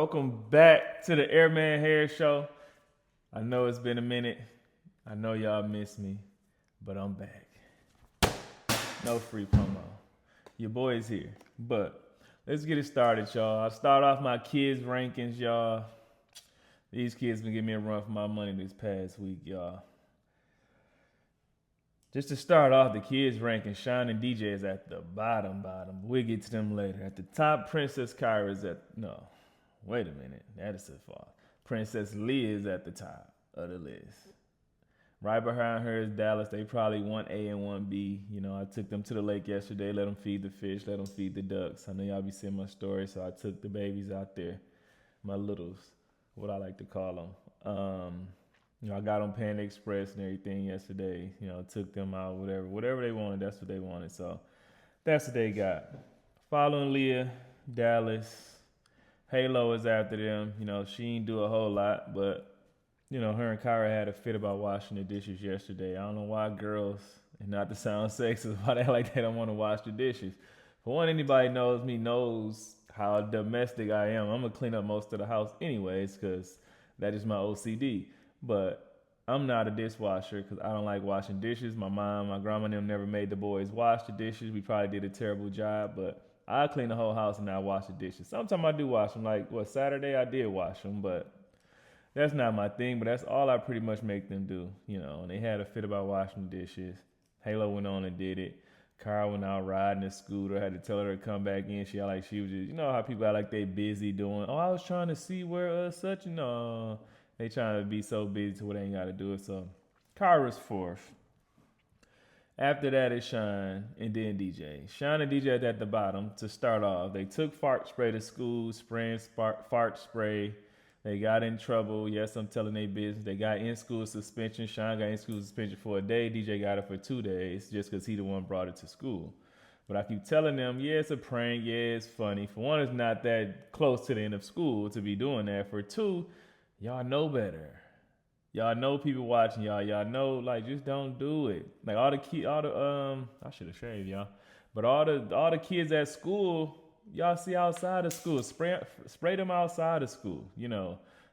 Welcome back to the Airman Hair Show. I know it's been a minute. I know y'all miss me, but I'm back. No free promo. Your boy's here. But let's get it started, y'all. I'll start off my kids' rankings, y'all. These kids been giving me a run for my money this past week, y'all. Just to start off, the kids' ranking, Sean and DJ is at the bottom. We'll get to them later. At the top, Princess Kyra is at, no, wait a minute. That is a fall. Princess Leah is at the top of the list. Right behind her is Dallas. They probably 1A and 1B. You know, I took them to the lake yesterday, let them feed the fish, let them feed the ducks. I know y'all be seeing my story, so I took the babies out there, my littles, what I like to call them. I got on Panda Express and everything yesterday. Took them out, whatever they wanted, that's what they wanted. So that's what they got. Following Leah, Dallas, Halo is after them. She ain't do a whole lot, but her and Kyra had a fit about washing the dishes yesterday. I don't know why girls, and not to sound sexist, why they like they don't want to wash the dishes. For one, anybody knows me knows how domestic I am. I'm gonna clean up most of the house anyways, because that is my OCD. But I'm not a dishwasher because I don't like washing dishes. My mom, my grandma, and them never made the boys wash the dishes. We probably did a terrible job, but I clean the whole house and I wash the dishes. Sometimes I do wash them. Like, Saturday I did wash them, but that's not my thing. But that's all I pretty much make them do, And they had a fit about washing the dishes. Halo went on and did it. Carl went out riding the scooter. Had to tell her to come back in. She was just, how people are like they busy doing. Oh, I was trying to see where such and they trying to be so busy to where they ain't got to do it. So, Kyra's fourth. After that is Sean and then DJ. Sean and DJ at the bottom to start off. They took fart spray to school, spraying fart spray. They got in trouble. Yes, I'm telling their business. They got in-school suspension. Sean got in-school suspension for a day. DJ got it for 2 days just because he the one brought it to school. But I keep telling them, yeah, it's a prank. Yeah, it's funny. For one, it's not that close to the end of school to be doing that. For two, y'all know better. Y'all know people watching y'all. Y'all know, just don't do it. Like I should have shaved y'all. But all the kids at school, y'all see outside of school. Spray them outside of school.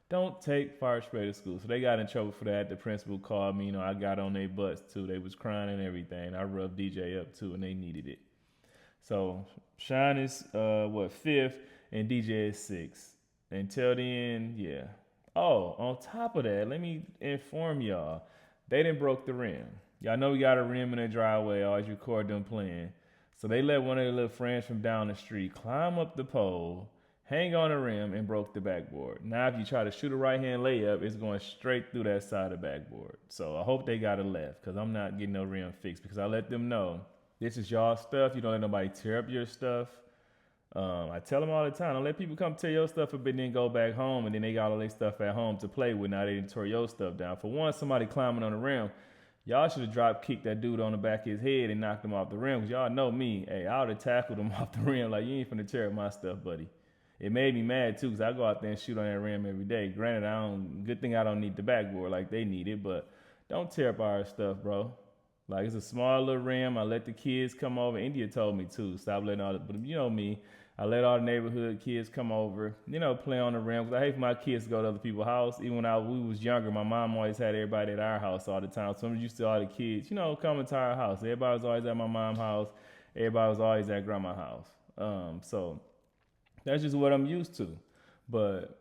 Don't take fire spray to school. So they got in trouble for that. The principal called me. I got on their butts too. They was crying and everything. I rubbed DJ up too, and they needed it. So Sean is fifth, and DJ is sixth. Until then, yeah. Oh, on top of that, let me inform y'all, they done broke the rim. Y'all know we got a rim in the driveway. I always record them playing. So they let one of their little friends from down the street climb up the pole, hang on the rim, and broke the backboard. Now, if you try to shoot a right-hand layup, it's going straight through that side of the backboard. So I hope they got it left, because I'm not getting no rim fixed, because I let them know, this is y'all stuff. You don't let nobody tear up your stuff. I tell them all the time, don't let people come tear your stuff up and then go back home and then they got all their stuff at home to play with. Now they didn't tear your stuff down. For one, somebody climbing on the rim, y'all should have drop kicked that dude on the back of his head and knocked him off the rim. Because y'all know me, hey, I would have tackled him off the rim like, you ain't finna tear up my stuff, buddy. It made me mad too, because I go out there and shoot on that rim every day. Granted, good thing I don't need the backboard like they need it, but don't tear up our stuff, bro. Like, it's a small little rim. I let the kids come over. India told me too, stop letting all the, but you know me, I let all the neighborhood kids come over, play on the rim. Because I hate for my kids to go to other people's house. Even when we was younger, my mom always had everybody at our house all the time. So I'm used to all the kids, coming to our house. Everybody was always at my mom's house. Everybody was always at grandma's house. So that's just what I'm used to. But,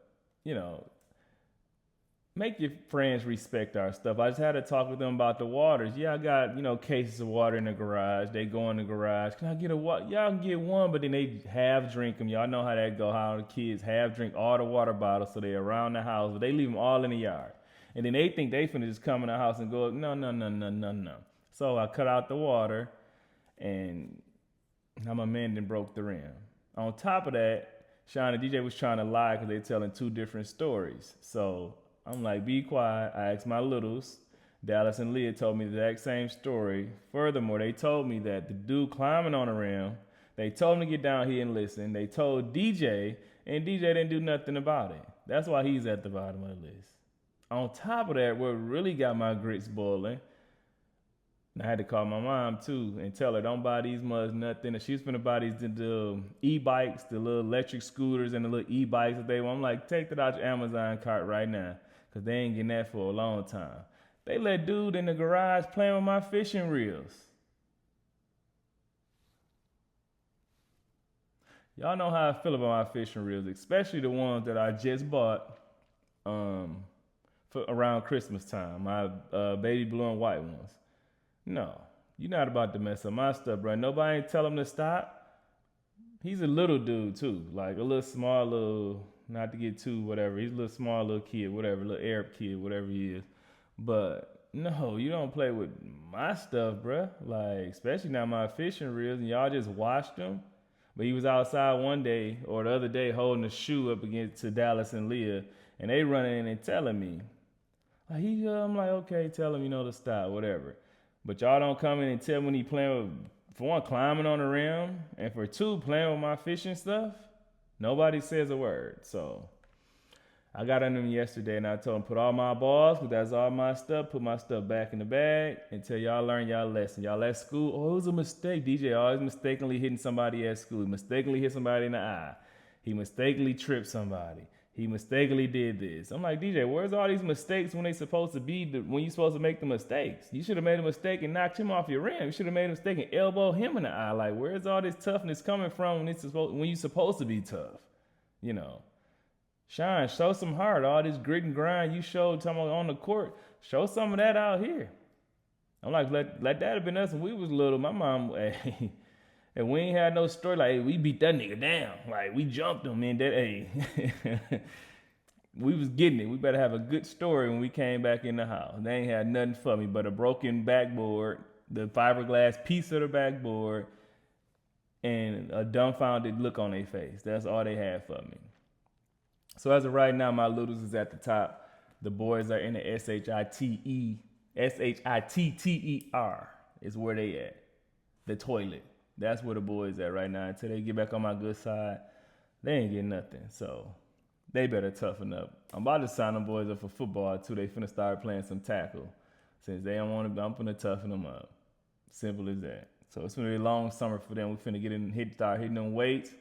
make your friends respect our stuff. I just had to talk with them about the waters. Yeah, I got, cases of water in the garage. They go in the garage. Can I get a water? Y'all can get one, but then they half drink them. Y'all know how that go, how the kids half drink all the water bottles so they around the house, but they leave them all in the yard. And then they think they finna just come in the house and go, no. So I cut out the water, and now my man then broke the rim. On top of that, Sean and DJ was trying to lie because they're telling two different stories. So I'm like, be quiet. I asked my littles. Dallas and Leah told me the exact same story. Furthermore, they told me that the dude climbing on the rim, they told him to get down here and listen. They told DJ, and DJ didn't do nothing about it. That's why he's at the bottom of the list. On top of that, what really got my grits boiling, And I had to call my mom too and tell her don't buy these mugs, nothing. And she was gonna buy these the e-bikes, the little electric scooters and the little e-bikes that they want. I'm like, take that out your Amazon cart right now, cause they ain't getting that for a long time. They let dude in the garage playing with my fishing reels. Y'all know how I feel about my fishing reels, especially the ones that I just bought for around Christmas time, my baby blue and white ones. No, you're not about to mess up my stuff, bro. Nobody ain't tell him to stop. He's a little dude too, like a little small little, not to get too whatever. He's a little small little kid, whatever, little Arab kid, whatever he is. But no, you don't play with my stuff, bro. Like, especially now my fishing reels, and y'all just washed them. But he was outside one day or the other day holding a shoe up against to Dallas and Leah, and they running in and telling me, I'm like, okay, tell him, to stop, whatever. But y'all don't come in and tell me when he playing with, for one, climbing on the rim, and for two, playing with my fishing stuff. Nobody says a word. So I got on him yesterday and I told him put all my balls, because that's all my stuff, put my stuff back in the bag until y'all learn y'all lesson. Y'all at school, it was a mistake. DJ always mistakenly hitting somebody at school. He mistakenly hit somebody in the eye. He mistakenly tripped somebody. He mistakenly did this. I'm like, DJ, where's all these mistakes when they supposed to be, when you supposed to make the mistakes? You should have made a mistake and knocked him off your rim. You should have made a mistake and elbowed him in the eye. Like, where's all this toughness coming from when you're supposed to be tough? Shine, show some heart. All this grit and grind you showed on the court, show some of that out here. I'm like, let that have been us when we was little. My mom, hey, and we ain't had no story like, hey, we beat that nigga down. Like, we jumped him, and that, hey, we was getting it. We better have a good story when we came back in the house. They ain't had nothing for me but a broken backboard, the fiberglass piece of the backboard, and a dumbfounded look on their face. That's all they had for me. So as of right now, my littles is at the top. The boys are in the SHITTER is where they at. The toilet. That's where the boys at right now. Until they get back on my good side, they ain't getting nothing. So they better toughen up. I'm about to sign them boys up for football too. They finna start playing some tackle. Since they don't want to, I'm finna toughen them up. Simple as that. So it's gonna be a long summer for them. We finna start hitting them weights.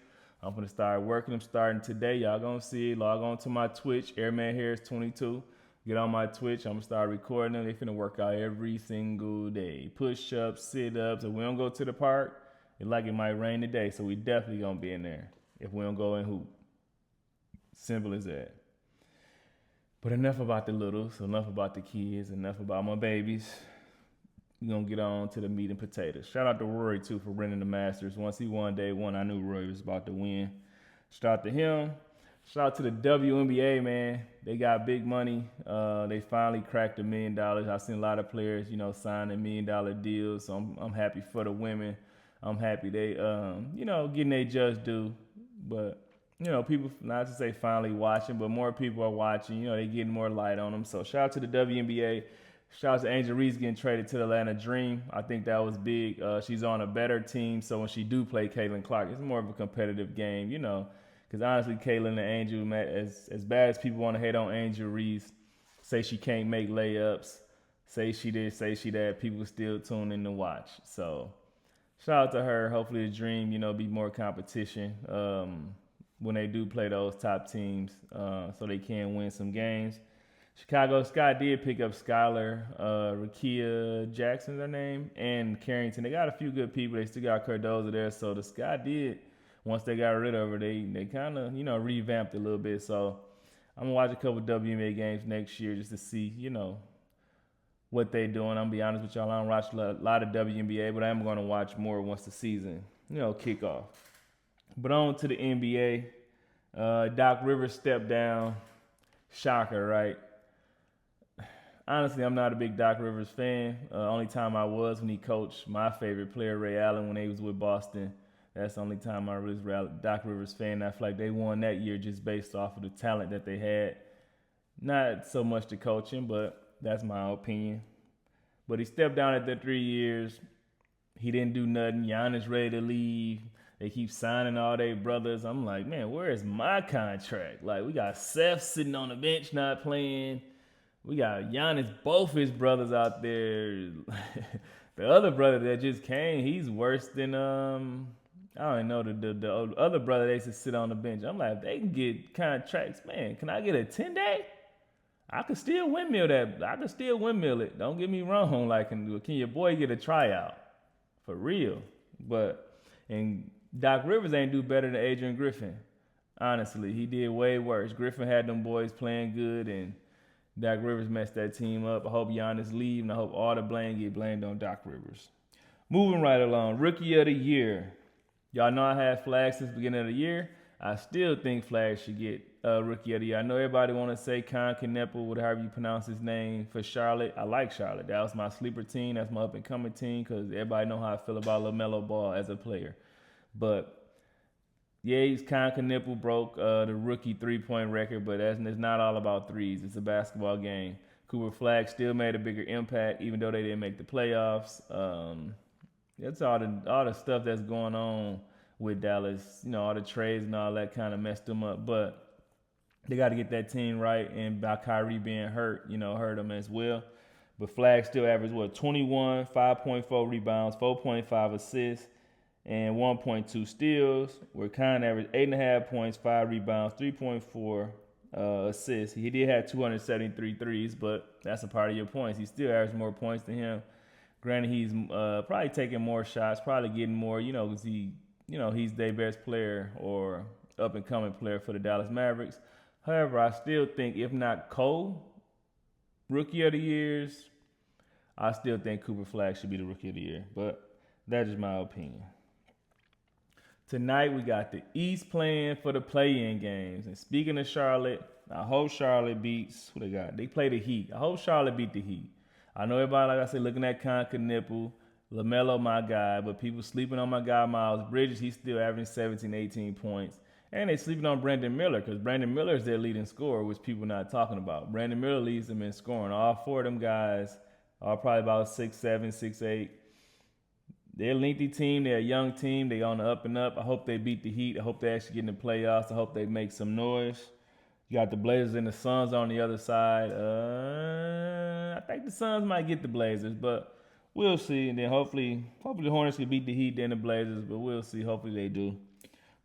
I'm gonna start working them starting today. Y'all gonna see it. Log on to my Twitch, Airman Harris 22. Get on my Twitch. I'm gonna start recording them. They finna work out every single day. Push-ups, sit-ups. If we don't go to the park, it might rain today. So we definitely gonna be in there if we don't go and hoop. Simple as that. But enough about the littles, enough about the kids, enough about my babies. We're going to get on to the meat and potatoes. Shout out to Rory, too, for winning the Masters. Once he won day one, I knew Rory was about to win. Shout out to him. Shout out to the WNBA, man. They got big money. They finally cracked $1 million. I've seen a lot of players, signing $1 million deals. So I'm happy for the women. I'm happy they, getting their just due. But, people, not to say finally watching, but more people are watching. They getting more light on them. So shout out to the WNBA. Shout out to Angel Reese getting traded to the Atlanta Dream. I think that was big. She's on a better team, so when she do play Caitlin Clark, it's more of a competitive game, because honestly, Caitlin and Angel, as bad as people want to hate on Angel Reese, say she can't make layups, say she did, say she that, people still tune in to watch. So shout out to her. Hopefully the Dream, be more competition when they do play those top teams, so they can win some games. Chicago Sky did pick up Skylar, Rakia Jackson's her name, and Carrington. They got a few good people. They still got Cardoza there. So the Sky did, once they got rid of her, they kind of, revamped a little bit. So I'm going to watch a couple WNBA games next year just to see, what they doing. I'm going to be honest with y'all. I don't watch a lot of WNBA, but I am going to watch more once the season, kick off. But on to the NBA. Doc Rivers stepped down. Shocker, right? Honestly, I'm not a big Doc Rivers fan. Only time I was when he coached my favorite player, Ray Allen, when he was with Boston. That's the only time I was a Doc Rivers fan. I feel like they won that year just based off of the talent that they had. Not so much the coaching, but that's my opinion. But he stepped down after 3 years. He didn't do nothing. Giannis ready to leave. They keep signing all their brothers. I'm like, man, where is my contract? Like, we got Seth sitting on the bench not playing. We got Giannis, both his brothers out there. The other brother that just came, he's worse than I don't know the other brother they used to sit on the bench. I'm like, if they can get contracts, man. Can I get a 10-day? I could still windmill that. I could still windmill it. Don't get me wrong. Like, can your boy get a tryout for real? But and Doc Rivers ain't do better than Adrian Griffin. Honestly, he did way worse. Griffin had them boys playing good, and Doc Rivers messed that team up. I hope Giannis leave, and I hope all the blame get blamed on Doc Rivers. Moving right along, Rookie of the Year. Y'all know I had Flag since the beginning of the year. I still think Flag should get Rookie of the Year. I know everybody want to say Con Kneppel, whatever you pronounce his name, for Charlotte. I like Charlotte. That was my sleeper team. That's my up-and-coming team because everybody know how I feel about LaMelo Ball as a player. But yeah, Con Kneppel broke the rookie three-point record, but it's not all about threes. It's a basketball game. Cooper Flag still made a bigger impact, even though they didn't make the playoffs. That's all the stuff that's going on with Dallas. You know, all the trades and all that kind of messed them up. But they got to get that team right, and by Kyrie being hurt, hurt them as well. But Flag still averaged 21, 5.4 rebounds, 4.5 assists, and 1.2 steals, where Con averaged 8.5 points, 5 rebounds, 3.4 assists. He did have 273 threes, but that's a part of your points. He still averaged more points than him. Granted, he's probably taking more shots, probably getting more, because he's their best player or up-and-coming player for the Dallas Mavericks. However, I still think, if not Cole, Rookie of the Years, I still think Cooper Flag should be the Rookie of the Year. But that's just my opinion. Tonight, we got the East playing for the play-in games. And speaking of Charlotte, I hope Charlotte beats, who they got? They play the Heat. I hope Charlotte beat the Heat. I know everybody, like I said, looking at Con Kneppel, LaMelo, my guy, but people sleeping on my guy, Miles Bridges. He's still averaging 17, 18 points. And they sleeping on Brandon Miller because Brandon Miller is their leading scorer, which people not talking about. Brandon Miller leads them in scoring. All four of them guys are probably about 6'7", 6'8". They're a lengthy team. They're a young team. They're on the up and up. I hope they beat the Heat. I hope they actually get in the playoffs. I hope they make some noise. You got the Blazers and the Suns on the other side. I think the Suns might get the Blazers, but we'll see. And then hopefully the Hornets can beat the Heat then the Blazers, but we'll see. Hopefully they do.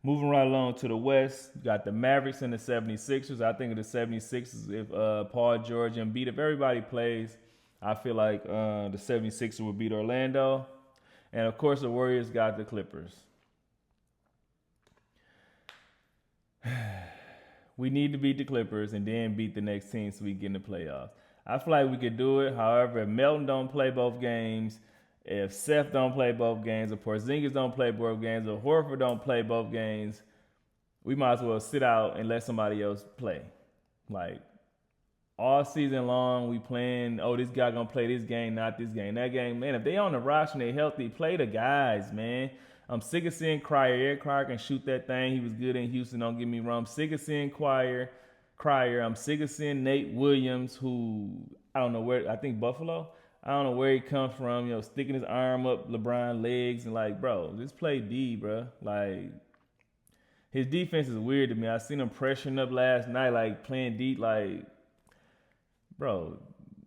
Moving right along to the West, you got the Mavericks and the 76ers. I think of the 76ers if Paul George and Embiid, if everybody plays, I feel like the 76ers will beat Orlando. And, of course, the Warriors got the Clippers. We need to beat the Clippers and then beat the next team so we can get in the playoffs. I feel like we could do it. However, if Melton don't play both games, if Seth don't play both games, if Porzingis don't play both games, if Horford don't play both games, we might as well sit out and let somebody else play. Like, all season long, we playing, this guy going to play this game, not this game, that game. Man, if they on the roster and they healthy, play the guys, man. I'm sick of seeing Cryer. Eric Cryer can shoot that thing. He was good in Houston, don't get me wrong. I'm sick of seeing Cryer. I'm sick of seeing Nate Williams, who, I don't know where, I think Buffalo. I don't know where he come from, sticking his arm up LeBron's legs and like, bro, just play D, bro. Like, his defense is weird to me. I seen him pressuring up last night, like playing D, like, bro,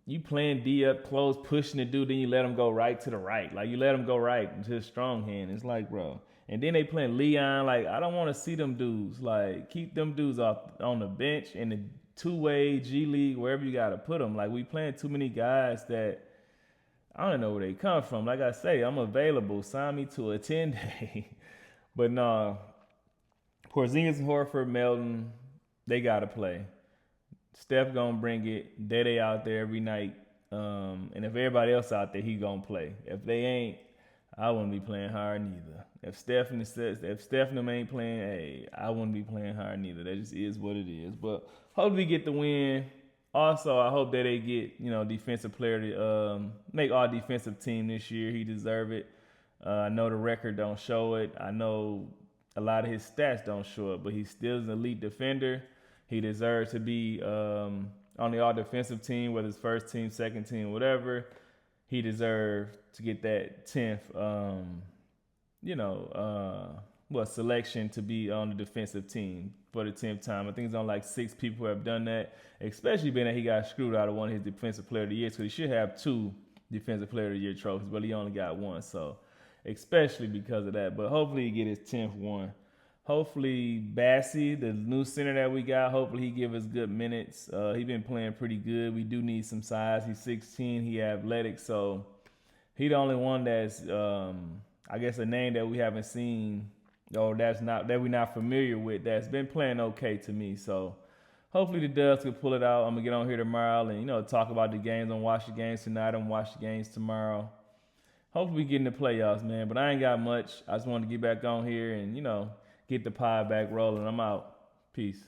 you playing D up close, pushing the dude, then you let him go right to the right. Like, you let him go right into his strong hand. It's like, bro. And then they playing Leon. Like, I don't want to see them dudes. Like, keep them dudes off on the bench in the two-way, G League, wherever you got to put them. Like, we playing too many guys that I don't know where they come from. Like I say, I'm available. Sign me to a 10-day. But no, Porzingis, Horford, Melton, they got to play. Steph gonna bring it. Day out there every night. And if everybody else out there, he gonna play. If they ain't, I wouldn't be playing hard neither. If Steph and them ain't playing, hey, I wouldn't be playing hard neither. That just is what it is. But hope we get the win. Also, I hope that they get, defensive player to make all defensive team this year. He deserve it. I know the record don't show it. I know a lot of his stats don't show it, but he still is an elite defender. He deserves to be on the all-defensive team, whether it's first team, second team, whatever. He deserves to get that 10th, selection to be on the defensive team for the 10th time. I think it's on like 6 people who have done that, especially being that he got screwed out of one of his defensive player of the year, so he should have 2 Defensive Player of the Year trophies, but he only got one. So, especially because of that. But hopefully he get his 10th one. Hopefully Bassey, the new center that we got, hopefully he give us good minutes. He been playing pretty good. We do need some size. He's 16. He athletic. So he the only one that's, I guess, a name that we haven't seen or that we're not familiar with that's been playing okay to me. So hopefully the Dubs can pull it out. I'm gonna get on here tomorrow and talk about the games. I'm gonna watch the games tonight. I'm gonna watch the games tomorrow. Hopefully we get in the playoffs, man. But I ain't got much. I just wanted to get back on here and get the pod back rolling. I'm out. Peace.